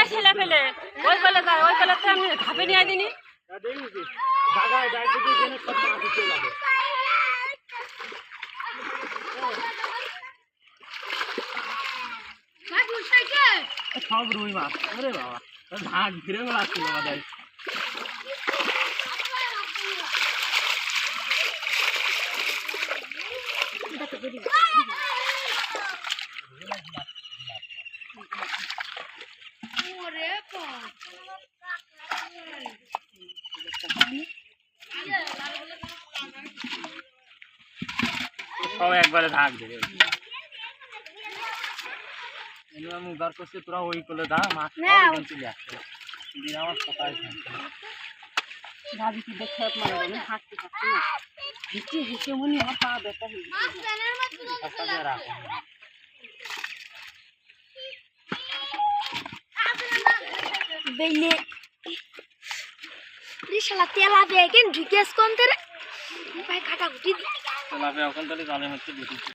ছেলে ফেলে ওই কলে যায় ওই কলে তো আমি ঘাপে নিয়ে দিনি সব রুই মাছ ওরে বাবা ধান ঘিরে বেড়াচ্ছিল আমাদের সব একবারে ধাক দেবে আমি উদ্ধার করছি তোরা ওই করলে দা মাছ চলে আসছে আমার কোথায় ভাবি কি দেখে মানে আমি হাঁটতে পারছি না হিচে হিচে মনে আমার পা ব্যথা হয়ে বেলে রিশালা তেলা বেগেন ঢুকেস কোন তেরে ভাই কাটা গুটি তেলা বে ওখান থেকে জালে হচ্ছে